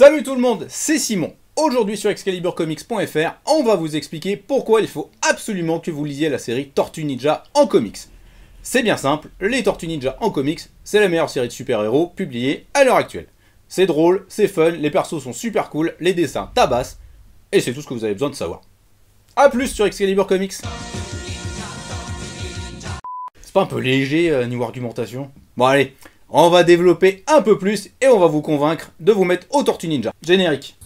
Salut tout le monde, c'est Simon. Aujourd'hui sur excaliburcomics.fr, on va vous expliquer pourquoi il faut absolument que vous lisiez la série Tortues Ninja en comics. C'est bien simple, les Tortues Ninja en comics, c'est la meilleure série de super-héros publiée à l'heure actuelle. C'est drôle, c'est fun, les persos sont super cool, les dessins tabassent, et c'est tout ce que vous avez besoin de savoir. A plus sur Excalibur Comics. C'est pas un peu léger niveau argumentation? Bon allez, on va développer un peu plus et on va vous convaincre de vous mettre aux Tortues Ninja. Générique.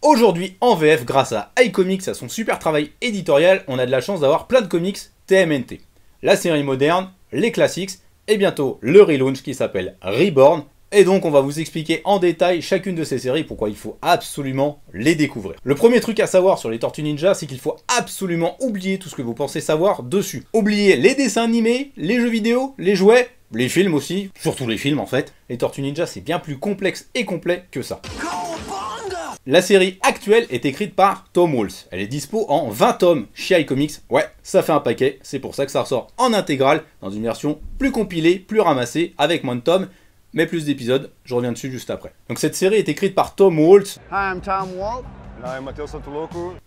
Aujourd'hui en VF, grâce à iComics, à son super travail éditorial, on a de la chance d'avoir plein de comics TMNT. La série moderne, les classiques, et bientôt le relaunch qui s'appelle Reborn. Et donc on va vous expliquer en détail chacune de ces séries, pourquoi il faut absolument les découvrir. Le premier truc à savoir sur les Tortues Ninja, c'est qu'il faut absolument oublier tout ce que vous pensez savoir dessus. Oubliez les dessins animés, les jeux vidéo, les jouets, les films aussi, surtout les films en fait. Les Tortues Ninja c'est bien plus complexe et complet que ça. La série actuelle est écrite par Tom Waltz. Elle est dispo en 20 tomes chez iComics. Ouais, ça fait un paquet, c'est pour ça que ça ressort en intégrale, dans une version plus compilée, plus ramassée, avec moins de tomes, mais plus d'épisodes, je reviens dessus juste après. Donc cette série est écrite par Tom Waltz,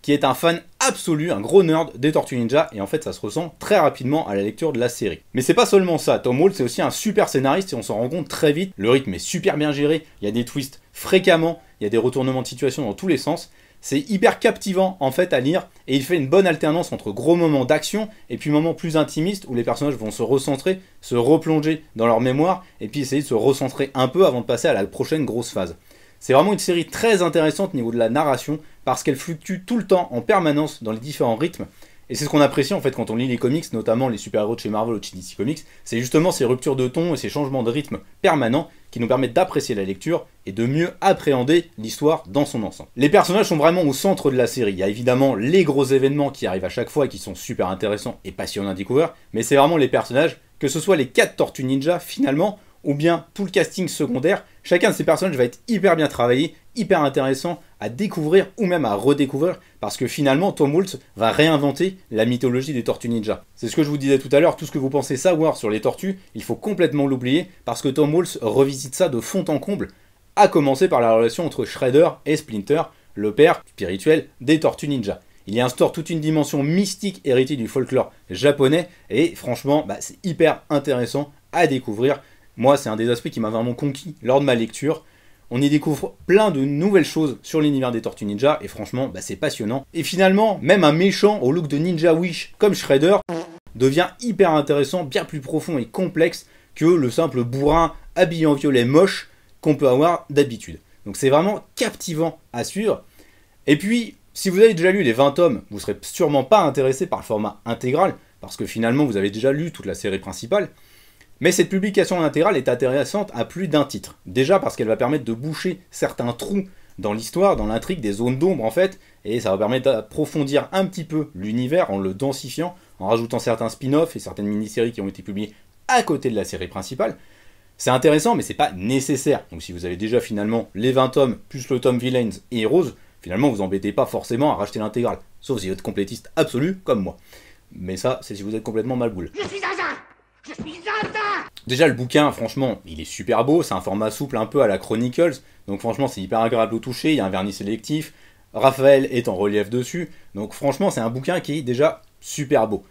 qui est un fan absolu, un gros nerd des Tortues Ninja, et en fait ça se ressent très rapidement à la lecture de la série. Mais c'est pas seulement ça, Tom Waltz c'est aussi un super scénariste et on s'en rend compte très vite, le rythme est super bien géré, il y a des twists fréquemment, il y a des retournements de situation dans tous les sens. C'est hyper captivant en fait à lire et il fait une bonne alternance entre gros moments d'action et puis moments plus intimistes où les personnages vont se recentrer, se replonger dans leur mémoire et puis essayer de se recentrer un peu avant de passer à la prochaine grosse phase. C'est vraiment une série très intéressante au niveau de la narration parce qu'elle fluctue tout le temps en permanence dans les différents rythmes. Et c'est ce qu'on apprécie en fait quand on lit les comics, notamment les super-héros de chez Marvel ou de chez DC Comics, c'est justement ces ruptures de ton et ces changements de rythme permanents qui nous permettent d'apprécier la lecture et de mieux appréhender l'histoire dans son ensemble. Les personnages sont vraiment au centre de la série, il y a évidemment les gros événements qui arrivent à chaque fois et qui sont super intéressants et passionnants à découvrir, mais c'est vraiment les personnages, que ce soit les 4 Tortues Ninja finalement, ou bien tout le casting secondaire, chacun de ces personnages va être hyper bien travaillé, hyper intéressant à découvrir ou même à redécouvrir, parce que finalement Tom Waltz va réinventer la mythologie des Tortues Ninja. C'est ce que je vous disais tout à l'heure, tout ce que vous pensez savoir sur les tortues, il faut complètement l'oublier, parce que Tom Waltz revisite ça de fond en comble, à commencer par la relation entre Shredder et Splinter, le père spirituel des Tortues Ninja. Il y instaure toute une dimension mystique héritée du folklore japonais, et franchement, c'est hyper intéressant à découvrir. Moi, c'est un des aspects qui m'a vraiment conquis lors de ma lecture. On y découvre plein de nouvelles choses sur l'univers des Tortues Ninja, et franchement, c'est passionnant. Et finalement, même un méchant au look de Ninja Wish comme Shredder devient hyper intéressant, bien plus profond et complexe que le simple bourrin habillé en violet moche qu'on peut avoir d'habitude. Donc c'est vraiment captivant à suivre. Et puis, si vous avez déjà lu les 20 tomes, vous ne serez sûrement pas intéressé par le format intégral, parce que finalement, vous avez déjà lu toute la série principale. Mais cette publication intégrale est intéressante à plus d'un titre. Déjà parce qu'elle va permettre de boucher certains trous dans l'histoire, dans l'intrigue, des zones d'ombre en fait, et ça va permettre d'approfondir un petit peu l'univers en le densifiant, en rajoutant certains spin-offs et certaines mini-séries qui ont été publiées à côté de la série principale. C'est intéressant, mais c'est pas nécessaire. Donc si vous avez déjà finalement les 20 tomes, plus le tome Villains et Heroes, finalement vous embêtez pas forcément à racheter l'intégrale. Sauf si vous êtes complétiste absolu, comme moi. Mais ça, c'est si vous êtes complètement malboule. Je suis Zaza! Je suis Zaza! Déjà le bouquin, franchement, il est super beau, c'est un format souple un peu à la Chronicles, donc franchement c'est hyper agréable au toucher, il y a un vernis sélectif, Raphaël est en relief dessus, donc franchement c'est un bouquin qui est déjà super beau.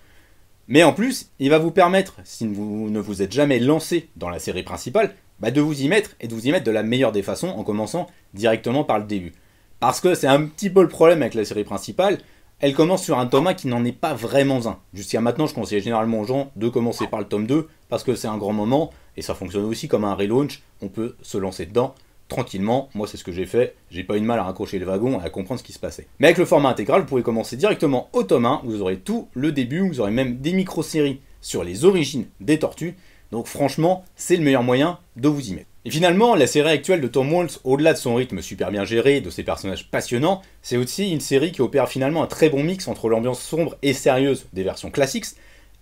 Mais en plus, il va vous permettre, si vous ne vous êtes jamais lancé dans la série principale, de vous y mettre, et de vous y mettre de la meilleure des façons en commençant directement par le début. Parce que c'est un petit peu le problème avec la série principale, elle commence sur un tome 1 qui n'en est pas vraiment un. Jusqu'à maintenant, je conseille généralement aux gens de commencer par le tome 2, parce que c'est un grand moment, et ça fonctionne aussi comme un relaunch, on peut se lancer dedans tranquillement. Moi, c'est ce que j'ai fait, j'ai pas eu de mal à raccrocher le wagon et à comprendre ce qui se passait. Mais avec le format intégral, vous pouvez commencer directement au tome 1, vous aurez tout le début, vous aurez même des micro-séries sur les origines des tortues, donc franchement, c'est le meilleur moyen de vous y mettre. Et finalement, la série actuelle de Tom Waltz, au-delà de son rythme super bien géré, de ses personnages passionnants, c'est aussi une série qui opère finalement un très bon mix entre l'ambiance sombre et sérieuse des versions classiques,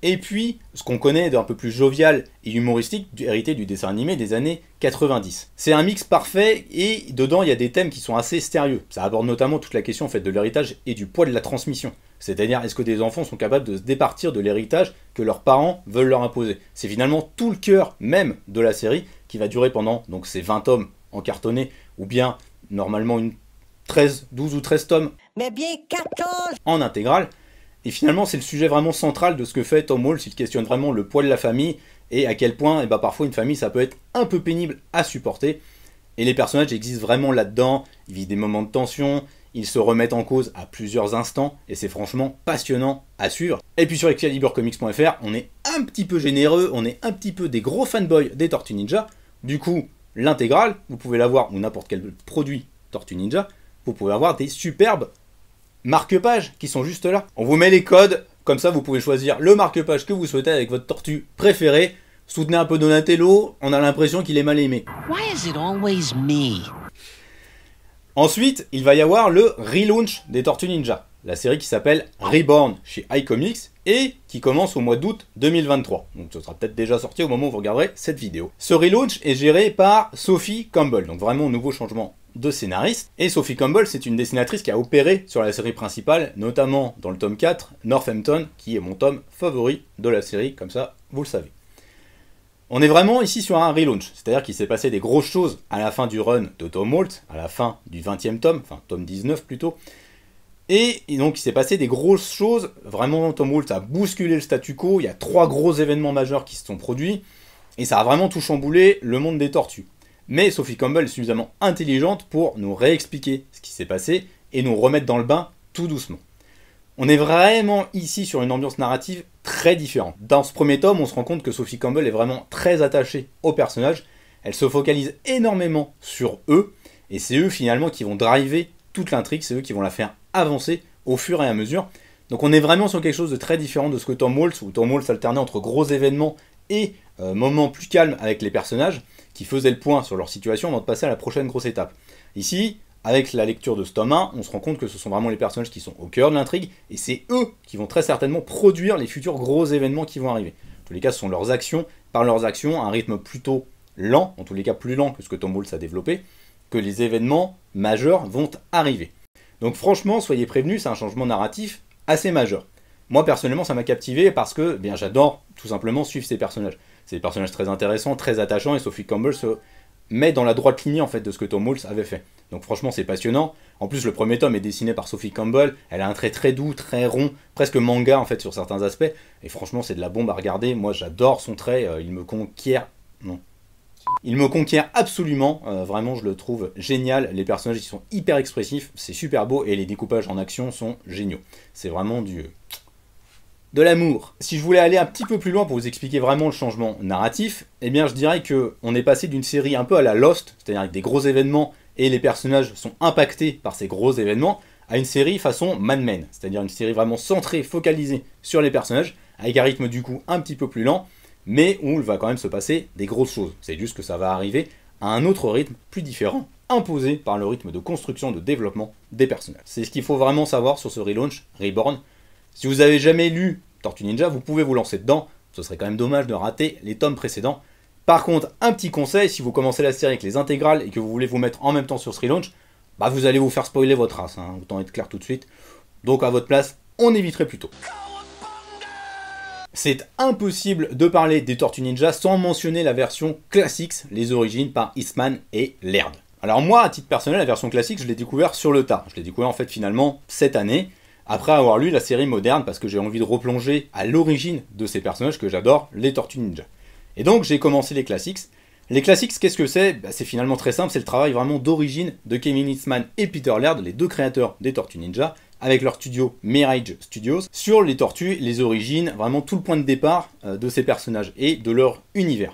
et puis ce qu'on connaît d'un peu plus jovial et humoristique, hérité du dessin animé des années 90. C'est un mix parfait, et dedans il y a des thèmes qui sont assez sérieux. Ça aborde notamment toute la question en fait, de l'héritage et du poids de la transmission. C'est-à-dire, est-ce que des enfants sont capables de se départir de l'héritage que leurs parents veulent leur imposer? C'est finalement tout le cœur même de la série qui va durer pendant donc ces 20 tomes en cartonné, ou bien normalement 12 ou 13 tomes mais bien 14 en intégrale. Et finalement, c'est le sujet vraiment central de ce que fait Tom Waltz. Il questionne vraiment le poids de la famille et à quel point parfois une famille ça peut être un peu pénible à supporter. Et les personnages existent vraiment là-dedans, ils vivent des moments de tension, ils se remettent en cause à plusieurs instants, et c'est franchement passionnant à suivre. Et puis sur ExcaliburComics.fr, on est un petit peu généreux, on est un petit peu des gros fanboys des Tortues Ninja. Du coup, l'intégrale, vous pouvez l'avoir, ou n'importe quel produit Tortues Ninja, vous pouvez avoir des superbes marque-pages qui sont juste là. On vous met les codes, comme ça vous pouvez choisir le marque-page que vous souhaitez avec votre tortue préférée. Soutenez un peu Donatello, on a l'impression qu'il est mal aimé. Why is it always me? Ensuite, il va y avoir le relaunch des Tortues Ninja, la série qui s'appelle Reborn chez iComics et qui commence au mois d'août 2023. Donc ce sera peut-être déjà sorti au moment où vous regarderez cette vidéo. Ce relaunch est géré par Sophie Campbell, donc vraiment un nouveau changement de scénariste. Et Sophie Campbell, c'est une dessinatrice qui a opéré sur la série principale, notamment dans le tome 4, Northampton, qui est mon tome favori de la série, comme ça vous le savez. On est vraiment ici sur un relaunch, c'est-à-dire qu'il s'est passé des grosses choses à la fin du run de Tom Waltz, à la fin du 20e tome, enfin tome 19 plutôt, et donc il s'est passé des grosses choses, vraiment Tom Waltz a bousculé le statu quo, il y a 3 gros événements majeurs qui se sont produits, et ça a vraiment tout chamboulé le monde des tortues. Mais Sophie Campbell est suffisamment intelligente pour nous réexpliquer ce qui s'est passé et nous remettre dans le bain tout doucement. On est vraiment ici sur une ambiance narrative très différente. Dans ce premier tome, on se rend compte que Sophie Campbell est vraiment très attachée aux personnages. Elle se focalise énormément sur eux, et c'est eux finalement qui vont driver toute l'intrigue, c'est eux qui vont la faire avancer au fur et à mesure. Donc on est vraiment sur quelque chose de très différent de ce que Tom Waltz, où Tom Waltz alternait entre gros événements et moments plus calmes avec les personnages, qui faisaient le point sur leur situation avant de passer à la prochaine grosse étape. Ici, avec la lecture de ce tome 1, on se rend compte que ce sont vraiment les personnages qui sont au cœur de l'intrigue, et c'est eux qui vont très certainement produire les futurs gros événements qui vont arriver. En tous les cas, ce sont leurs actions, par leurs actions, à un rythme plutôt lent, en tous les cas plus lent que ce que Tom Waltz a développé, que les événements majeurs vont arriver. Donc franchement, soyez prévenus, c'est un changement narratif assez majeur. Moi personnellement, ça m'a captivé parce que j'adore tout simplement suivre ces personnages. C'est des personnages très intéressants, très attachants, et Sophie Campbell se met dans la droite lignée en fait de ce que Tom Waltz avait fait. Donc franchement c'est passionnant. En plus le premier tome est dessiné par Sophie Campbell, elle a un trait très doux, très rond, presque manga en fait sur certains aspects, et franchement c'est de la bombe à regarder. Moi j'adore son trait, il me conquiert absolument, vraiment je le trouve génial. Les personnages ils sont hyper expressifs, c'est super beau, et les découpages en action sont géniaux. C'est vraiment de l'amour. Si je voulais aller un petit peu plus loin pour vous expliquer vraiment le changement narratif, eh bien je dirais qu'on est passé d'une série un peu à la Lost, c'est-à-dire avec des gros événements et les personnages sont impactés par ces gros événements, à une série façon Mad Men, c'est-à-dire une série vraiment centrée, focalisée sur les personnages, avec un rythme du coup un petit peu plus lent, mais où il va quand même se passer des grosses choses. C'est juste que ça va arriver à un autre rythme plus différent, imposé par le rythme de construction, de développement des personnages. C'est ce qu'il faut vraiment savoir sur ce relaunch, Reborn. Si vous avez jamais lu Tortue Ninja, vous pouvez vous lancer dedans, ce serait quand même dommage de rater les tomes précédents. Par contre, un petit conseil, si vous commencez la série avec les intégrales et que vous voulez vous mettre en même temps sur ce relaunch, vous allez vous faire spoiler votre race, autant être clair tout de suite. Donc à votre place, on éviterait plutôt. C'est impossible de parler des Tortues Ninja sans mentionner la version classique, les origines par Eastman et Laird. Alors moi, à titre personnel, la version classique, je l'ai découvert sur le tard. Je l'ai découvert en fait finalement cette année, après avoir lu la série moderne, parce que j'ai envie de replonger à l'origine de ces personnages que j'adore, les Tortues Ninja. Et donc j'ai commencé les classiques. Les classiques, qu'est-ce que c'est? C'est finalement très simple, c'est le travail vraiment d'origine de Kevin Eastman et Peter Laird, les deux créateurs des Tortues Ninja, avec leur studio Mirage Studios, sur les tortues, les origines, vraiment tout le point de départ de ces personnages et de leur univers.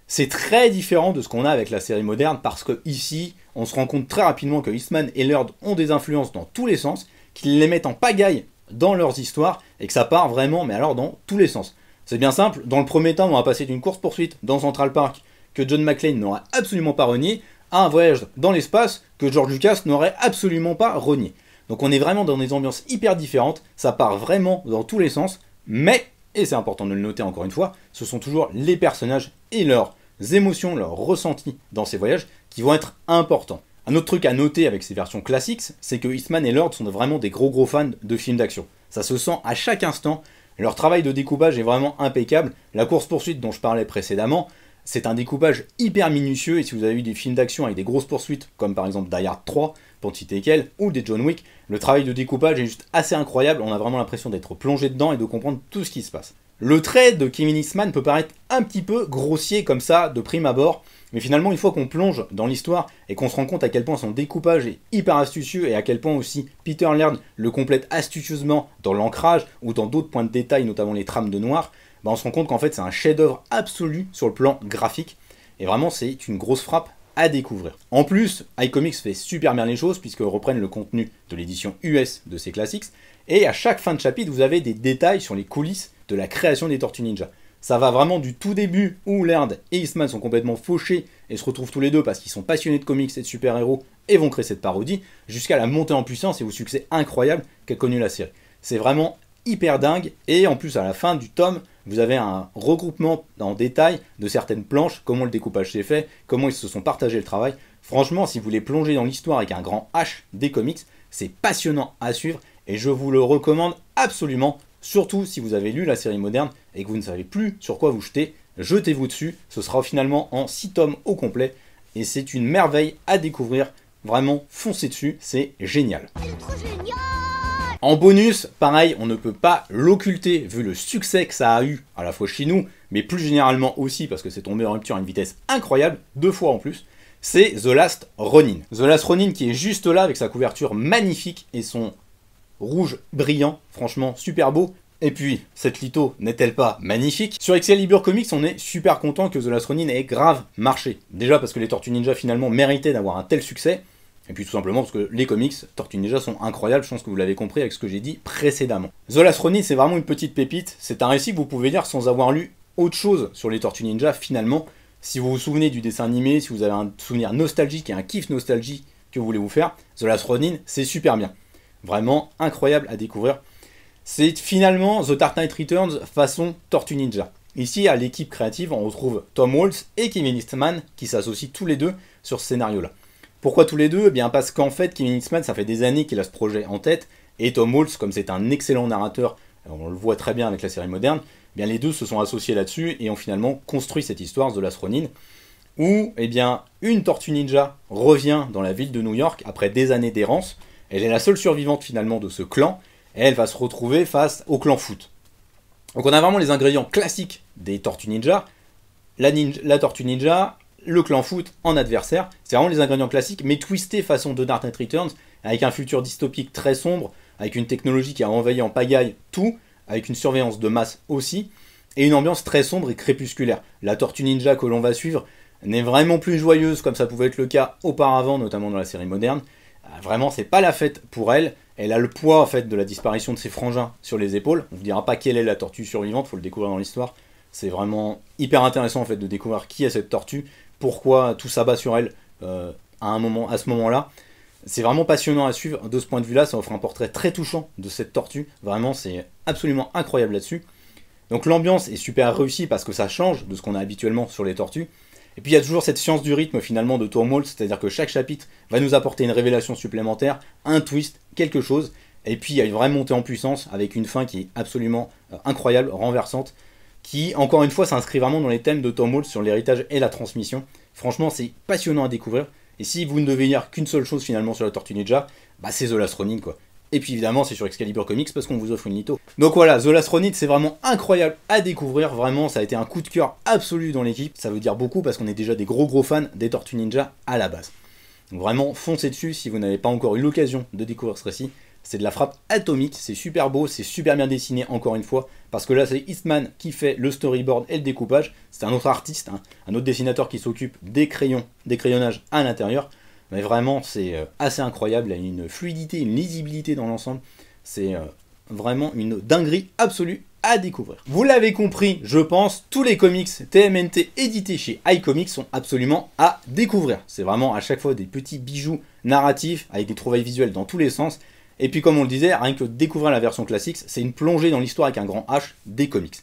C'est très différent de ce qu'on a avec la série moderne, parce que ici, on se rend compte très rapidement que Eastman et Laird ont des influences dans tous les sens, qu'ils les mettent en pagaille dans leurs histoires, et que ça part vraiment, mais alors dans tous les sens. C'est bien simple, dans le premier temps, on va passer d'une course-poursuite dans Central Park que John McClane n'aurait absolument pas renié, à un voyage dans l'espace que George Lucas n'aurait absolument pas renié. Donc on est vraiment dans des ambiances hyper différentes, ça part vraiment dans tous les sens, mais, et c'est important de le noter encore une fois, ce sont toujours les personnages et leurs émotions, leurs ressentis dans ces voyages qui vont être importants. Un autre truc à noter avec ces versions classiques, c'est que Eastman et Laird sont vraiment des gros fans de films d'action. ça se sent à chaque instant. Leur travail de découpage est vraiment impeccable. La course-poursuite dont je parlais précédemment, c'est un découpage hyper minutieux, et si vous avez vu des films d'action avec des grosses poursuites, comme par exemple Die Hard 3, pour ne citer quel, ou des John Wick, le travail de découpage est juste assez incroyable, on a vraiment l'impression d'être plongé dedans et de comprendre tout ce qui se passe. Le trait de Kevin Eastman peut paraître un petit peu grossier comme ça, de prime abord, mais finalement une fois qu'on plonge dans l'histoire et qu'on se rend compte à quel point son découpage est hyper astucieux et à quel point aussi Peter Laird le complète astucieusement dans l'ancrage ou dans d'autres points de détail, notamment les trames de noir, bah on se rend compte qu'en fait c'est un chef-d'œuvre absolu sur le plan graphique, et vraiment c'est une grosse frappe à découvrir. En plus, iComics fait super bien les choses puisqu'ils reprennent le contenu de l'édition US de ces classiques, et à chaque fin de chapitre vous avez des détails sur les coulisses de la création des Tortues Ninja. Ça va vraiment du tout début où Laird et Eastman sont complètement fauchés et se retrouvent tous les deux parce qu'ils sont passionnés de comics et de super-héros et vont créer cette parodie, jusqu'à la montée en puissance et au succès incroyable qu'a connu la série. C'est vraiment hyper dingue, et en plus à la fin du tome, vous avez un regroupement en détail de certaines planches, comment le découpage s'est fait, comment ils se sont partagés le travail. Franchement, si vous voulez plonger dans l'histoire avec un grand H des comics, c'est passionnant à suivre et je vous le recommande absolument, surtout si vous avez lu la série moderne et que vous ne savez plus sur quoi vous jeter, jetez-vous dessus, ce sera finalement en 6 tomes au complet et c'est une merveille à découvrir, vraiment foncez dessus, c'est génial. C'est trop génial! En bonus, pareil, on ne peut pas l'occulter vu le succès que ça a eu à la fois chez nous, mais plus généralement aussi parce que c'est tombé en rupture à une vitesse incroyable, 2 fois en plus, c'est The Last Ronin. The Last Ronin qui est juste là avec sa couverture magnifique et son rouge brillant, franchement super beau. Et puis, cette litho n'est-elle pas magnifique? Sur Excalibur Comics, on est super content que The Last Ronin ait grave marché. Déjà parce que les Tortues Ninja finalement méritaient d'avoir un tel succès, et puis tout simplement parce que les comics Tortues Ninja sont incroyables, je pense que vous l'avez compris avec ce que j'ai dit précédemment. The Last Ronin, c'est vraiment une petite pépite, c'est un récit que vous pouvez lire sans avoir lu autre chose sur les Tortues Ninja finalement. Si vous vous souvenez du dessin animé, si vous avez un souvenir nostalgique et un kiff nostalgique que vous voulez vous faire, The Last Ronin, c'est super bien. Vraiment incroyable à découvrir. C'est finalement The Dark Knight Returns façon Tortues Ninja. Ici, à l'équipe créative, on retrouve Tom Waltz et Kevin Eastman qui s'associent tous les deux sur ce scénario-là. Pourquoi tous les deux? Eh bien parce qu'en fait, Kevin Eastman, ça fait des années qu'il a ce projet en tête, et Tom Waltz, comme c'est un excellent narrateur, on le voit très bien avec la série moderne, eh bien les deux se sont associés là-dessus et ont finalement construit cette histoire de Last Ronin, où eh bien, une Tortue Ninja revient dans la ville de New York après des années d'errance. Elle est la seule survivante finalement de ce clan, et elle va se retrouver face au clan Foot. Donc on a vraiment les ingrédients classiques des Tortues Ninja, la Tortue Ninja, le clan Foot en adversaire, c'est vraiment les ingrédients classiques, mais twistés façon The Dark Knight Returns, avec un futur dystopique très sombre, avec une technologie qui a envahi en pagaille tout, avec une surveillance de masse aussi, et une ambiance très sombre et crépusculaire. La Tortue Ninja que l'on va suivre n'est vraiment plus joyeuse comme ça pouvait être le cas auparavant, notamment dans la série moderne. Vraiment, c'est pas la fête pour elle. Elle a le poids en fait de la disparition de ses frangins sur les épaules. On ne vous dira pas quelle est la tortue survivante, faut le découvrir dans l'histoire. C'est vraiment hyper intéressant en fait de découvrir qui est cette tortue, pourquoi tout s'abat sur elle à ce moment-là. C'est vraiment passionnant à suivre de ce point de vue-là. Ça offre un portrait très touchant de cette tortue. Vraiment, c'est absolument incroyable là-dessus. Donc l'ambiance est super réussie parce que ça change de ce qu'on a habituellement sur les tortues. Et puis il y a toujours cette science du rythme finalement de Tom Waltz, c'est-à-dire que chaque chapitre va nous apporter une révélation supplémentaire, un twist, quelque chose. Et puis il y a une vraie montée en puissance avec une fin qui est absolument incroyable, renversante, qui encore une fois s'inscrit vraiment dans les thèmes de Tom Waltz sur l'héritage et la transmission. Franchement c'est passionnant à découvrir. Et si vous ne devez lire qu'une seule chose finalement sur la Tortue Ninja, bah c'est The Last Ronin quoi. Et puis évidemment c'est sur Excalibur Comics parce qu'on vous offre une litho. Donc voilà, The Last Ronin c'est vraiment incroyable à découvrir, vraiment ça a été un coup de cœur absolu dans l'équipe. Ça veut dire beaucoup parce qu'on est déjà des gros fans des Tortues Ninja à la base. Donc vraiment foncez dessus si vous n'avez pas encore eu l'occasion de découvrir ce récit. C'est de la frappe atomique, c'est super beau, c'est super bien dessiné encore une fois, parce que là c'est Eastman qui fait le storyboard et le découpage, c'est un autre artiste, un autre dessinateur qui s'occupe des crayons, des crayonnages à l'intérieur, mais vraiment c'est assez incroyable, il y a une fluidité, une lisibilité dans l'ensemble, c'est vraiment une dinguerie absolue à découvrir. Vous l'avez compris, je pense, tous les comics TMNT édités chez iComics sont absolument à découvrir. C'est vraiment à chaque fois des petits bijoux narratifs avec des trouvailles visuelles dans tous les sens. Et puis comme on le disait, rien que découvrir la version classique, c'est une plongée dans l'histoire avec un grand H des comics.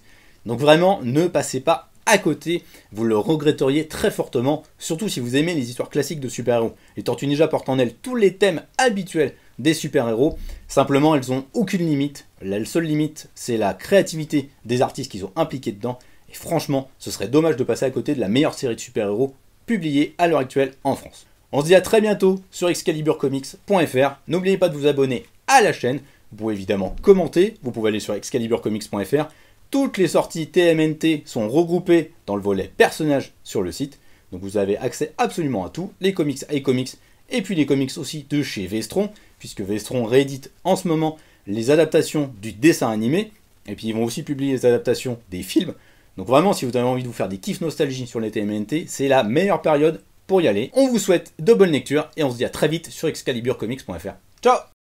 Donc vraiment, ne passez pas à côté, vous le regretteriez très fortement, surtout si vous aimez les histoires classiques de super-héros. Les Tortues Ninja portent en elles tous les thèmes habituels des super-héros, simplement elles ont aucune limite La seule limite, c'est la créativité des artistes qu'ils ont impliqués dedans. Et franchement, ce serait dommage de passer à côté de la meilleure série de super-héros publiée à l'heure actuelle en France. On se dit à très bientôt sur excaliburcomics.fr. N'oubliez pas de vous abonner à la chaîne. Vous pouvez évidemment commenter. Vous pouvez aller sur excaliburcomics.fr. Toutes les sorties TMNT sont regroupées dans le volet personnages sur le site. Donc vous avez accès absolument à tout. Les comics iComics et puis les comics aussi de chez Vestron, puisque Vestron réédite en ce moment les adaptations du dessin animé. Et puis ils vont aussi publier les adaptations des films. Donc vraiment, si vous avez envie de vous faire des kiffs nostalgie sur les TMNT, c'est la meilleure période pour y aller. On vous souhaite de bonnes lectures et on se dit à très vite sur excaliburcomics.fr. Ciao!